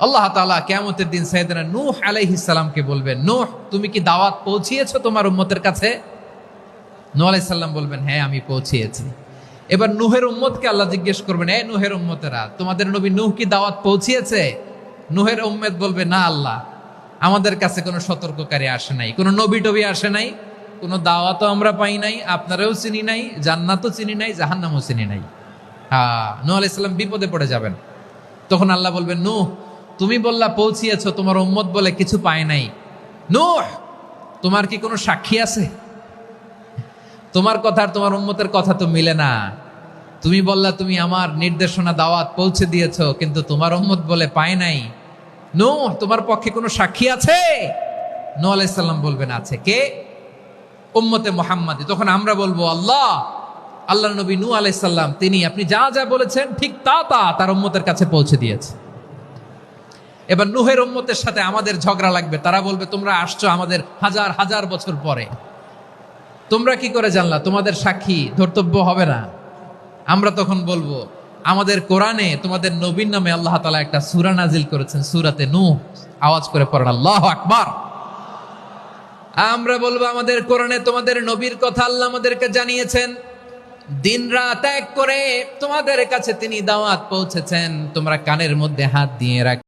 আল্লাহ তাআলা কিয়ামতের দিন সাইয়েদনা নূহ আলাইহিস সালামকে বলবেন, নূহ তুমি কি দাওয়াত পৌঁছিয়েছো তোমার উম্মতের কাছে? নূহ আলাইহিস সালাম বলবেন, হ্যাঁ আমি পৌঁছিয়েছি। এবার নূহের উম্মতকে আল্লাহ জিজ্ঞেস করবেন, এ নূহের উম্মতেরা, তোমাদের নবী নূহ কি দাওয়াত পৌঁছিয়েছে? নূহের উম্মত বলবে, না আল্লাহ, আমাদের কাছে কোনো সতর্ককারী আসে নাই, কোনো নবী টবি আসে নাই, কোনো দাওয়াতও আমরা পাই নাই, আপনারাও চিনি নাই, জান্নাতও চিনি নাই, জাহান্নামও চিনি নাই। নূহ আলাইহিস সালাম বিপদে পড়ে যাবেন। তখন আল্লাহ বলবেন, নূহ তুমি বললা পৌঁছিয়েছো, তোমার উম্মত বলে কিছু পায় নাই। নূহ তোমার কি কোনো সাক্ষী আছে? তোমার কথা আর তোমার উম্মতের কথা তো মিলে না। তুমি বললা তুমি আমার নির্দেশনা দাওয়াত পৌঁছে দিয়েছো, কিন্তু তোমার উম্মত বলে পায় নাই। নূহ তোমার পক্ষে কোনো সাক্ষী আছে? নূহ আলাইহিস সালাম বলবেন, আছে। কে? উম্মতে মুহাম্মাদি। তখন আমরা বলবো, আল্লাহর নবী নূহ আলাইহিস সালাম তিনি আপনি যা যা বলেছেন ঠিক তা তার উম্মতের কাছে পৌঁছে দিয়েছে। এবার নূহের উম্মতের সাথে আমাদের ঝগড়া লাগবে। তারা বলবে, তোমরা আসছো আমাদের হাজার হাজার বছর পরে, তোমরা কি করে জানলা? তোমাদের সাক্ষী ধর্তব্য হবে না। আমরা তখন বলবো, আমাদের কোরআনে তোমাদের নবীর নামে আল্লাহ তাআলা একটা সূরা নাজিল করেছেন, সূরাতে নূহ। আওয়াজ করে পড়েন আল্লাহু আকবার। আমরা বলবো, আমাদের কোরআনে তোমাদের নবীর কথা আল্লাহ আমাদেরকে জানিয়েছেন, দিন রাত এক করে তোমাদের কাছে তিনি দাওয়াত পৌঁছেছেন, তোমরা কানের মধ্যে হাত দিয়ে রাখ।